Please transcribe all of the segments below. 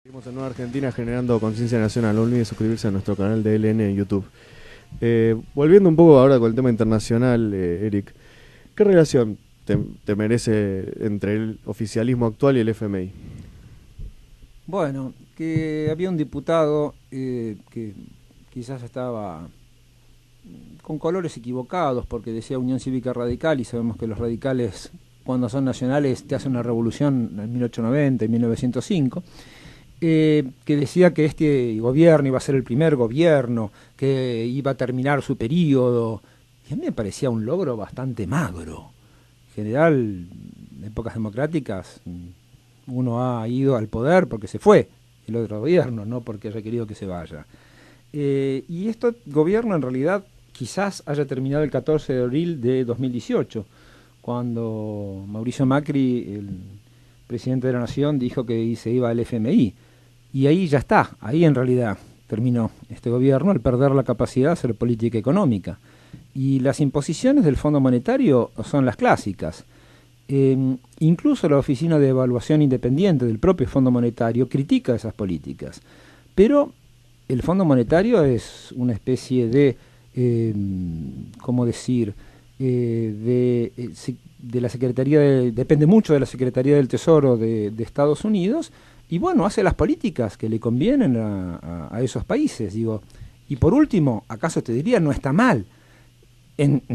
Seguimos en Nueva Argentina generando conciencia nacional. No olviden suscribirse a nuestro canal de LN en YouTube. Volviendo un poco ahora con el tema internacional, Eric, ¿qué relación te merece entre el oficialismo actual y el FMI? Bueno, que había un diputado que quizás estaba con colores equivocados porque decía Unión Cívica Radical y sabemos que los radicales cuando son nacionales te hacen una revolución en 1890 y 1905. Que decía que este gobierno iba a ser el primer gobierno, que iba a terminar su periodo. Y a mí me parecía un logro bastante magro. En general, en épocas democráticas, uno ha ido al poder porque se fue el otro gobierno, no porque haya querido que se vaya. Y este gobierno en realidad quizás haya terminado el 14 de abril de 2018, cuando Mauricio Macri, el presidente de la Nación, dijo que se iba al FMI. Y ahí ya está, ahí en realidad terminó este gobierno al perder la capacidad de hacer política económica. Y las imposiciones del Fondo Monetario son las clásicas. Incluso la Oficina de Evaluación Independiente del propio Fondo Monetario critica esas políticas. Pero el Fondo Monetario es una especie de, ¿cómo decir?, de la Secretaría depende mucho de la Secretaría del Tesoro de Estados Unidos. Y bueno, hace las políticas que le convienen a esos países, digo. Y por último, ¿acaso te diría no está mal en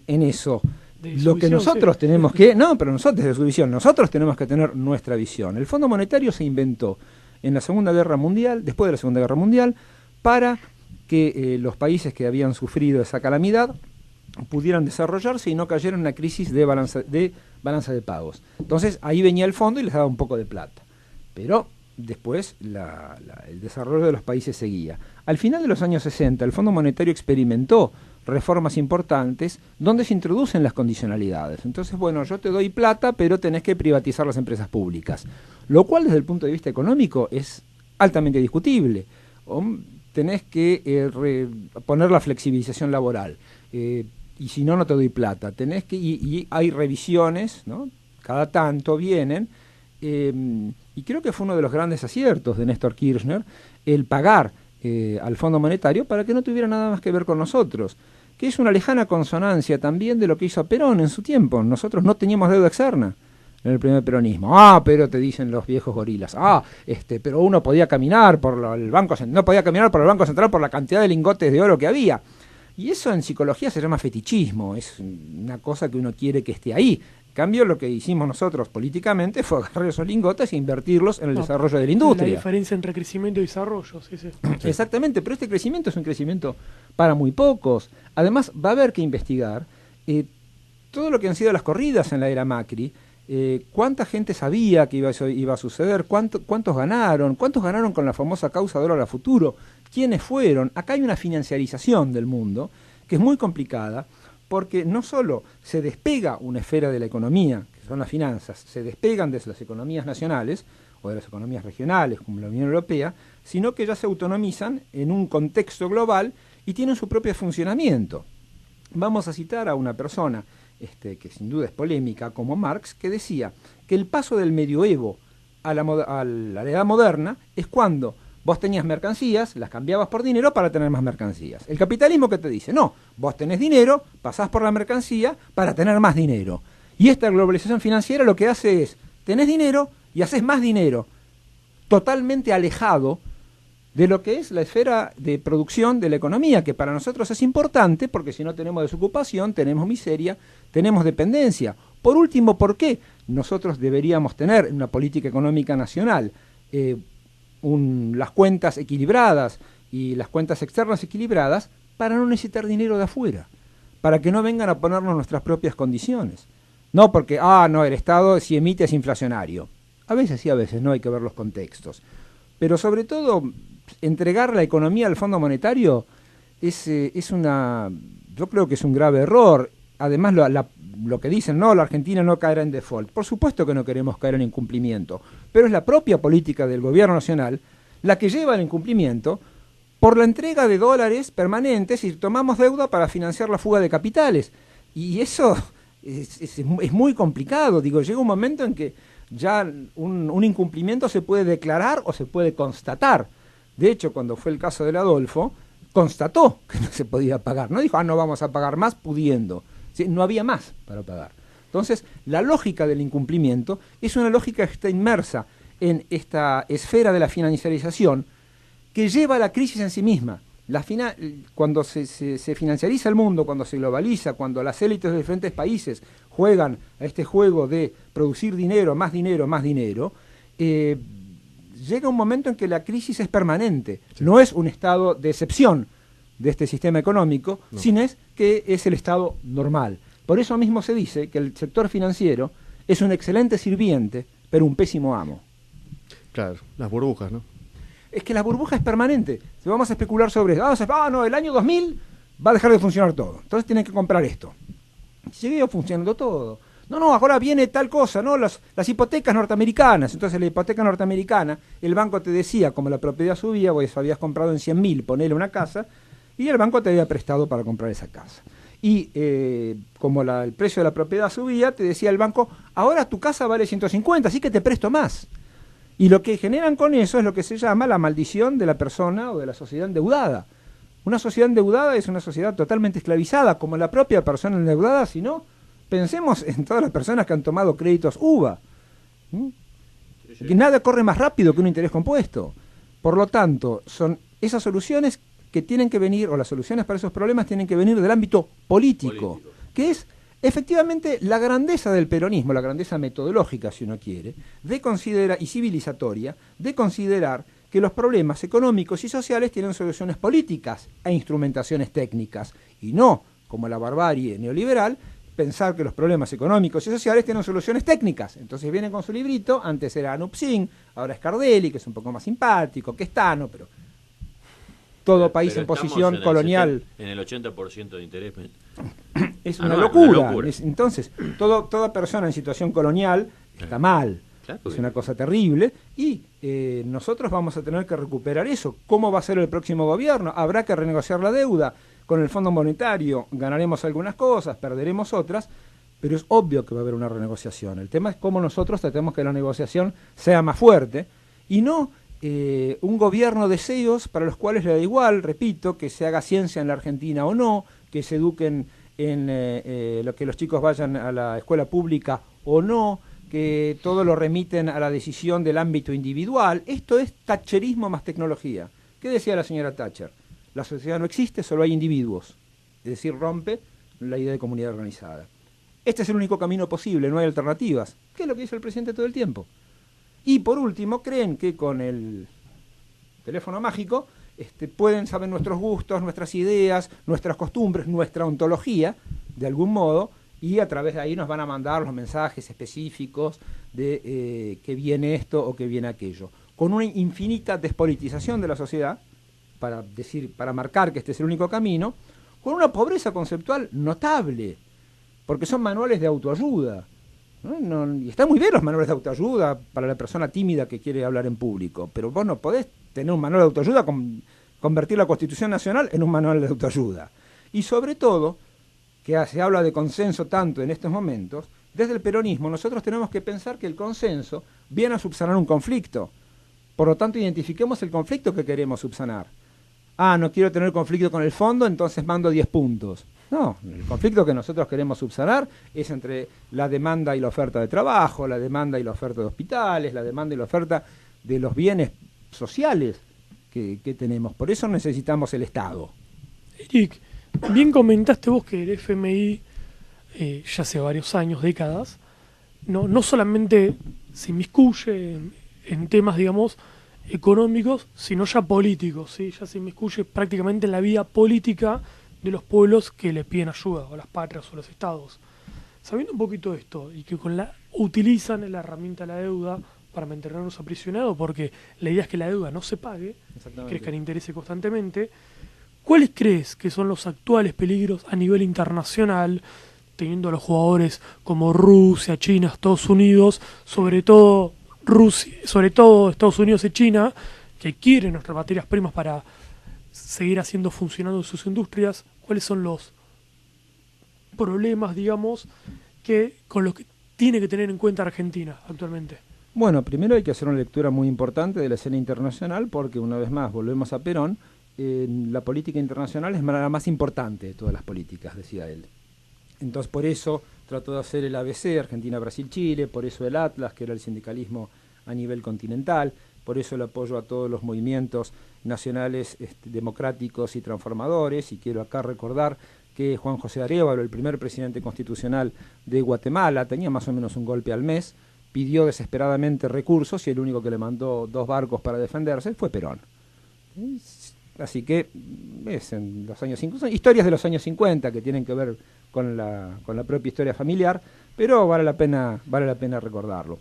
eso? Lo que nosotros tenemos que... No, pero nosotros de su visión, nosotros tenemos que tener nuestra visión. El Fondo Monetario se inventó en la Segunda Guerra Mundial, después de la Segunda Guerra Mundial, para que los países que habían sufrido esa calamidad pudieran desarrollarse y no cayeran en una crisis de balanza de pagos. Entonces ahí venía el fondo y les daba un poco de plata. Pero después el desarrollo de los países seguía. Al final de los años 60, el Fondo Monetario experimentó reformas importantes donde se introducen las condicionalidades. Entonces, bueno, yo te doy plata, pero tenés que privatizar las empresas públicas. Lo cual, desde el punto de vista económico, es altamente discutible. Tenés que poner la flexibilización laboral. Y si no, no te doy plata. Y hay revisiones, ¿no? Cada tanto vienen. Y creo que fue uno de los grandes aciertos de Néstor Kirchner el pagar al Fondo Monetario para que no tuviera nada más que ver con nosotros, que es una lejana consonancia también de lo que hizo Perón en su tiempo. Nosotros no teníamos deuda externa en el primer peronismo. Pero te dicen los viejos gorilas, pero uno podía caminar por el Banco Central, no podía caminar por el Banco Central por la cantidad de lingotes de oro que había. Y eso en psicología se llama fetichismo, es una cosa que uno quiere que esté ahí. En cambio, lo que hicimos nosotros políticamente fue agarrar esos lingotes e invertirlos en el desarrollo de la industria. La diferencia entre crecimiento y desarrollo, sí. Exactamente, pero este crecimiento es un crecimiento para muy pocos. Además, va a haber que investigar todo lo que han sido las corridas en la era Macri, cuánta gente sabía que iba a suceder, cuántos ganaron con la famosa causa dólar a futuro, quiénes fueron. Acá hay una financiarización del mundo que es muy complicada, porque no solo se despega una esfera de la economía, que son las finanzas, se despegan de las economías nacionales o de las economías regionales, como la Unión Europea, sino que ya se autonomizan en un contexto global y tienen su propio funcionamiento. Vamos a citar a una persona que sin duda es polémica, como Marx, que decía que el paso del medioevo a la edad moderna es cuando vos tenías mercancías, las cambiabas por dinero para tener más mercancías. El capitalismo, ¿qué te dice? No, vos tenés dinero, pasás por la mercancía para tener más dinero. Y esta globalización financiera lo que hace es, tenés dinero y haces más dinero, totalmente alejado de lo que es la esfera de producción de la economía, que para nosotros es importante, porque si no tenemos desocupación, tenemos miseria, tenemos dependencia. Por último, ¿por qué nosotros deberíamos tener una política económica nacional? Las cuentas equilibradas y las cuentas externas equilibradas para no necesitar dinero de afuera, para que no vengan a ponernos nuestras propias condiciones. No porque, no, el Estado si emite es inflacionario. A veces sí, a veces no, hay que ver los contextos. Pero sobre todo, entregar la economía al Fondo Monetario yo creo que es un grave error. Además, lo que dicen, no, la Argentina no caerá en default. Por supuesto que no queremos caer en incumplimiento, pero es la propia política del gobierno nacional la que lleva al incumplimiento por la entrega de dólares permanentes y tomamos deuda para financiar la fuga de capitales. Y eso es muy complicado. Digo, llega un momento en que Ya un incumplimiento se puede declarar o se puede constatar. De hecho, cuando fue el caso del Adolfo, constató que no se podía pagar. No dijo, no vamos a pagar más pudiendo. ¿Sí? No había más para pagar. Entonces, la lógica del incumplimiento es una lógica que está inmersa en esta esfera de la financiarización que lleva a la crisis en sí misma. Cuando se financiariza el mundo, cuando se globaliza, cuando las élites de diferentes países juegan a este juego de producir dinero, más dinero, más dinero, llega un momento en que la crisis es permanente. Sí. No es un estado de excepción de este sistema económico, no, sino que es el estado normal. Por eso mismo se dice que el sector financiero es un excelente sirviente, pero un pésimo amo. Claro, las burbujas, ¿no? Es que la burbuja es permanente. Si vamos a especular sobre eso, no, el año 2000 va a dejar de funcionar todo. Entonces tienen que comprar esto. Sigue funcionando todo. No, ahora viene tal cosa, ¿no? Las hipotecas norteamericanas. Entonces la hipoteca norteamericana, el banco te decía, como la propiedad subía, vos habías comprado en 100.000, ponele una casa, y el banco te había prestado para comprar esa casa. Y como el precio de la propiedad subía, te decía el banco, ahora tu casa vale 150, así que te presto más. Y lo que generan con eso es lo que se llama la maldición de la persona o de la sociedad endeudada. Una sociedad endeudada es una sociedad totalmente esclavizada, como la propia persona endeudada, si no, pensemos en todas las personas que han tomado créditos UVA. Que nada corre más rápido que un interés compuesto. Por lo tanto, son esas soluciones que tienen que venir, o las soluciones para esos problemas tienen que venir del ámbito político. Que es efectivamente la grandeza del peronismo, la grandeza metodológica, si uno quiere, de considerar, y civilizatoria, de considerar que los problemas económicos y sociales tienen soluciones políticas e instrumentaciones técnicas, y no, como la barbarie neoliberal, pensar que los problemas económicos y sociales tienen soluciones técnicas. Entonces vienen con su librito, antes era Anup Singh, ahora es Cardelli, que es un poco más simpático, que Stano, pero todo país en posición en colonial. En el 80% de interés. Es una locura. Entonces, toda persona en situación colonial está mal. Claro, es una cosa terrible. Y nosotros vamos a tener que recuperar eso. ¿Cómo va a ser el próximo gobierno? Habrá que renegociar la deuda con el Fondo Monetario. Ganaremos algunas cosas, perderemos otras. Pero es obvio que va a haber una renegociación. El tema es cómo nosotros tratemos que la negociación sea más fuerte y no un gobierno de CEOs para los cuales le da igual, repito, que se haga ciencia en la Argentina o no, que se eduquen en lo que los chicos vayan a la escuela pública o no, que todo lo remiten a la decisión del ámbito individual. Esto es thatcherismo más tecnología. ¿Qué decía la señora Thatcher? La sociedad no existe, solo hay individuos. Es decir, rompe la idea de comunidad organizada. Este es el único camino posible, no hay alternativas. ¿Qué es lo que dice el presidente todo el tiempo? Y por último, creen que con el teléfono mágico pueden saber nuestros gustos, nuestras ideas, nuestras costumbres, nuestra ontología, de algún modo, y a través de ahí nos van a mandar los mensajes específicos de que viene esto o que viene aquello. Con una infinita despolitización de la sociedad, para marcar que este es el único camino, con una pobreza conceptual notable, porque son manuales de autoayuda. Y están muy bien los manuales de autoayuda para la persona tímida que quiere hablar en público, pero vos no podés tener un manual de autoayuda, convertir la Constitución Nacional en un manual de autoayuda. Y sobre todo, que se habla de consenso tanto en estos momentos, desde el peronismo nosotros tenemos que pensar que el consenso viene a subsanar un conflicto. Por lo tanto, identifiquemos el conflicto que queremos subsanar. No quiero tener conflicto con el fondo, entonces mando 10 puntos. No, el conflicto que nosotros queremos subsanar es entre la demanda y la oferta de trabajo, la demanda y la oferta de hospitales, la demanda y la oferta de los bienes sociales que tenemos. Por eso necesitamos el Estado. Eric, bien comentaste vos que el FMI ya hace varios años, décadas, no solamente se inmiscuye en temas, digamos, económicos, sino ya políticos, ¿sí? Ya se inmiscuye prácticamente en la vida política de los pueblos que le piden ayuda, o las patrias o los estados. Sabiendo un poquito de esto, y que utilizan la herramienta de la deuda para mantenernos aprisionados, porque la idea es que la deuda no se pague, crezca en interés constantemente, ¿cuáles crees que son los actuales peligros a nivel internacional, teniendo a los jugadores como Rusia, China, Estados Unidos, sobre todo Estados Unidos y China, que quieren nuestras materias primas para seguir haciendo funcionando sus industrias? ¿Cuáles son los problemas, digamos, con los que tiene que tener en cuenta Argentina actualmente? Bueno, primero hay que hacer una lectura muy importante de la escena internacional porque, una vez más, volvemos a Perón, la política internacional es la más importante de todas las políticas, decía él. Entonces, por eso trató de hacer el ABC, Argentina, Brasil, Chile, por eso el Atlas, que era el sindicalismo a nivel continental, por eso el apoyo a todos los movimientos nacionales democráticos y transformadores, y quiero acá recordar que Juan José Arévalo, el primer presidente constitucional de Guatemala, tenía más o menos un golpe al mes, pidió desesperadamente recursos y el único que le mandó 2 barcos para defenderse fue Perón. Así que es en los años 50, son historias de los años 50 que tienen que ver con la propia historia familiar, pero vale la pena recordarlo.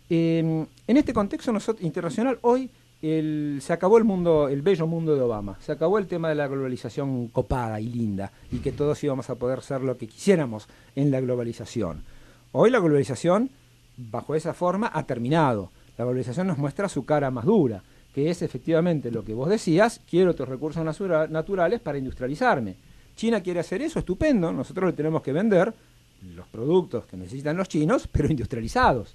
En este contexto internacional hoy se acabó el bello mundo de Obama, se acabó el tema de la globalización copada y linda y que todos íbamos a poder ser lo que quisiéramos en la globalización. Hoy la globalización, bajo esa forma, ha terminado. La globalización nos muestra su cara más dura, que es efectivamente lo que vos decías: quiero otros recursos naturales para industrializarme. China quiere hacer eso, estupendo, nosotros le tenemos que vender los productos que necesitan los chinos, pero industrializados.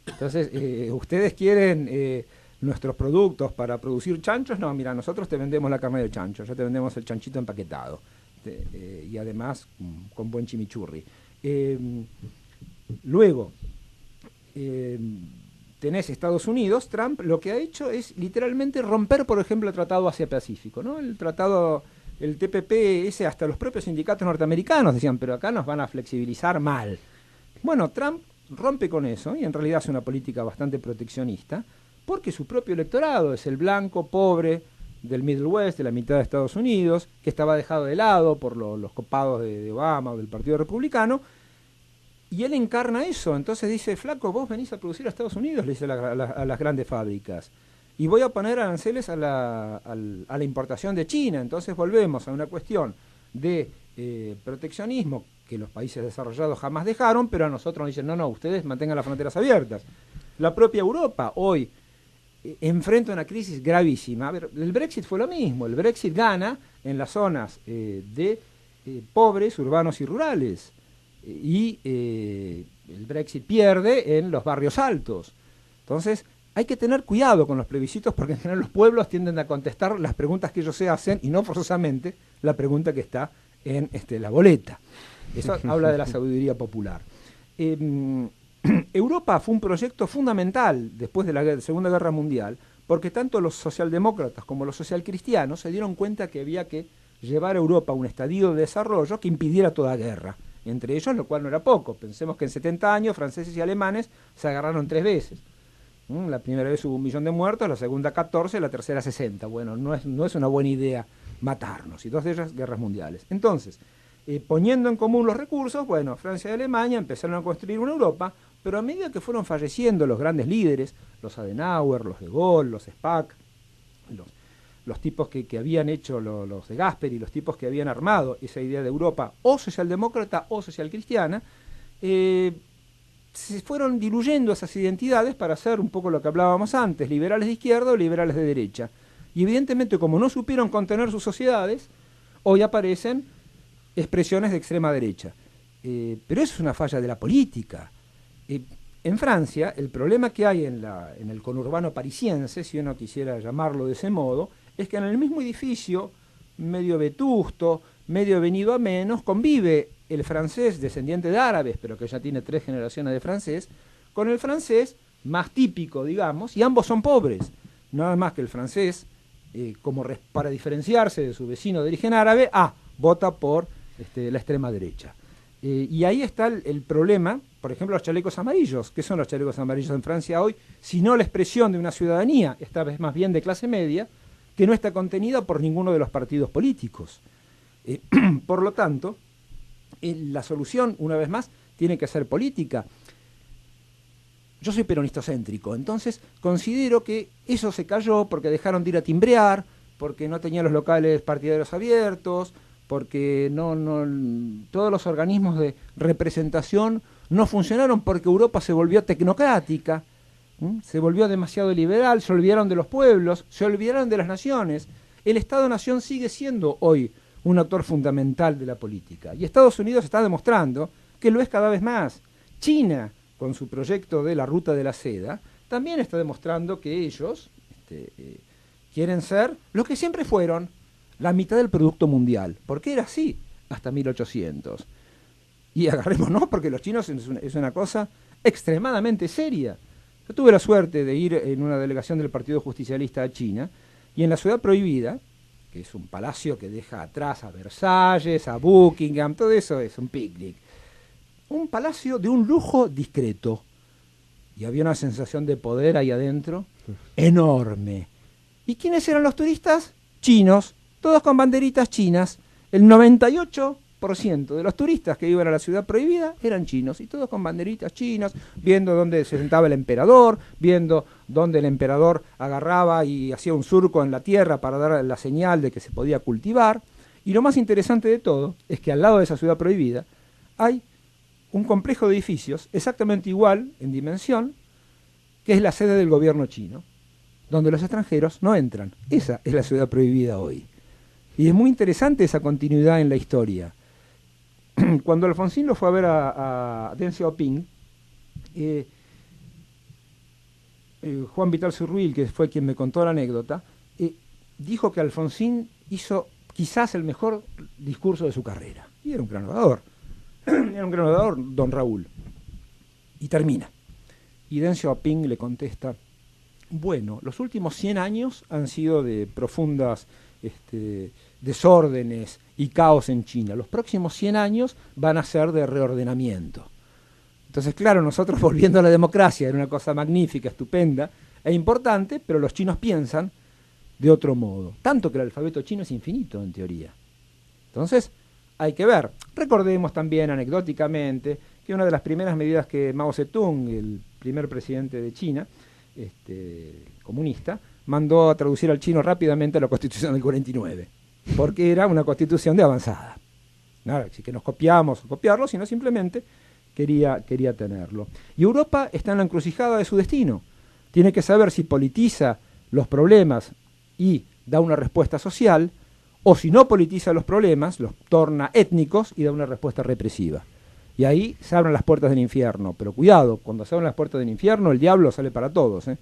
Entonces, ustedes quieren nuestros productos para producir chanchos, no, mira, nosotros te vendemos la carne de chancho, ya te vendemos el chanchito empaquetado, y además con buen chimichurri. Luego, tenés Estados Unidos. Trump lo que ha hecho es literalmente romper, por ejemplo, el Tratado Asia-Pacífico, ¿no? El TPP, ese, hasta los propios sindicatos norteamericanos decían, pero acá nos van a flexibilizar mal. Bueno, Trump rompe con eso y en realidad hace una política bastante proteccionista, porque su propio electorado es el blanco, pobre, del Middle West, de la mitad de Estados Unidos, que estaba dejado de lado por los copados de Obama o del Partido Republicano, y él encarna eso. Entonces dice, flaco, vos venís a producir a Estados Unidos, le dice a las grandes fábricas, y voy a poner aranceles a la importación de China. Entonces volvemos a una cuestión de proteccionismo que los países desarrollados jamás dejaron, pero a nosotros nos dicen, no, ustedes mantengan las fronteras abiertas. La propia Europa hoy enfrenta una crisis gravísima. A ver, el Brexit fue lo mismo. El Brexit gana en las zonas de pobres, urbanos y rurales. Y el Brexit pierde en los barrios altos. Entonces, hay que tener cuidado con los plebiscitos porque en general los pueblos tienden a contestar las preguntas que ellos se hacen y no forzosamente la pregunta que está en la boleta. Eso habla de la sabiduría popular. Europa fue un proyecto fundamental después de la Segunda Guerra Mundial, porque tanto los socialdemócratas como los socialcristianos se dieron cuenta que había que llevar a Europa a un estadio de desarrollo que impidiera toda guerra, entre ellos, lo cual no era poco. Pensemos que en 70 años franceses y alemanes se agarraron 3 veces. La primera vez hubo 1 millón de muertos, la segunda 14, la tercera 60. Bueno, no es una buena idea matarnos, y 2 de ellas guerras mundiales. Entonces, poniendo en común los recursos, bueno, Francia y Alemania empezaron a construir una Europa, pero a medida que fueron falleciendo los grandes líderes, los Adenauer, los de Gaulle, los Spack, los tipos que habían hecho, los de Gasperi, los tipos que habían armado esa idea de Europa o socialdemócrata o socialcristiana, se fueron diluyendo esas identidades para hacer un poco lo que hablábamos antes, liberales de izquierda o liberales de derecha. Y evidentemente, como no supieron contener sus sociedades, hoy aparecen expresiones de extrema derecha. Pero eso es una falla de la política. En Francia, el problema que hay en el conurbano parisiense, si uno quisiera llamarlo de ese modo, es que en el mismo edificio, medio vetusto, medio venido a menos, convive el francés descendiente de árabes, pero que ya tiene 3 generaciones de francés, con el francés más típico, digamos, y ambos son pobres. Nada más que el francés, para diferenciarse de su vecino de origen árabe, vota por la extrema derecha. Y ahí está el problema. Por ejemplo, los chalecos amarillos. ¿Qué son los chalecos amarillos en Francia hoy? Sino la expresión de una ciudadanía, esta vez más bien de clase media, que no está contenida por ninguno de los partidos políticos. Por lo tanto, la solución, una vez más, tiene que ser política. Yo soy peronistocéntrico, entonces considero que eso se cayó porque dejaron de ir a timbrear, porque no tenían los locales partidarios abiertos, porque todos los organismos de representación no funcionaron, porque Europa se volvió tecnocrática, se volvió demasiado liberal, se olvidaron de los pueblos, se olvidaron de las naciones. El Estado-Nación sigue siendo hoy un actor fundamental de la política, y Estados Unidos está demostrando que lo es cada vez más. China con su proyecto de la Ruta de la Seda, también está demostrando que ellos quieren ser lo que siempre fueron, la mitad del producto mundial, porque era así hasta 1800. Y agarrémonos, porque los chinos es una cosa extremadamente seria. Yo tuve la suerte de ir en una delegación del Partido Justicialista a China, y en la Ciudad Prohibida, que es un palacio que deja atrás a Versalles, a Buckingham, todo eso es un picnic. Un palacio de un lujo discreto. Y había una sensación de poder ahí adentro enorme. ¿Y quiénes eran los turistas? Chinos, todos con banderitas chinas. El 98% de los turistas que iban a la Ciudad Prohibida eran chinos, y todos con banderitas chinas, viendo dónde se sentaba el emperador, viendo dónde el emperador agarraba y hacía un surco en la tierra para dar la señal de que se podía cultivar. Y lo más interesante de todo es que al lado de esa Ciudad Prohibida hay un complejo de edificios exactamente igual en dimensión, que es la sede del gobierno chino, donde los extranjeros no entran. Esa es la Ciudad Prohibida hoy. Y es muy interesante esa continuidad en la historia. Cuando Alfonsín lo fue a ver a Deng Xiaoping, Juan Vital Zurruil, que fue quien me contó la anécdota, dijo que Alfonsín hizo quizás el mejor discurso de su carrera. Y era un gran orador. Era un gran orador, don Raúl. Y termina. Y Deng Xiaoping le contesta: bueno, los últimos 100 años han sido de profundas desórdenes y caos en China. Los próximos 100 años van a ser de reordenamiento. Entonces, claro, nosotros volviendo a la democracia era una cosa magnífica, estupenda e importante, pero los chinos piensan de otro modo. Tanto que el alfabeto chino es infinito, en teoría. Entonces, hay que ver. Recordemos también, anecdóticamente, que una de las primeras medidas que Mao Zedong, el primer presidente de China, comunista, mandó a traducir al chino rápidamente la Constitución del 49, porque era una constitución de avanzada. Nada, así que nos copiamos, copiarlo, sino simplemente quería tenerlo. Y Europa está en la encrucijada de su destino. Tiene que saber si politiza los problemas y da una respuesta social, o si no politiza los problemas, los torna étnicos y da una respuesta represiva. Y ahí se abren las puertas del infierno. Pero cuidado, cuando se abren las puertas del infierno, el diablo sale para todos, ¿eh?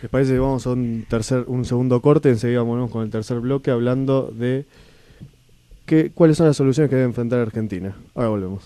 ¿Les parece que vamos a un segundo corte? Enseguida volvemos con el tercer bloque hablando de cuáles son las soluciones que debe enfrentar Argentina. Ahora volvemos.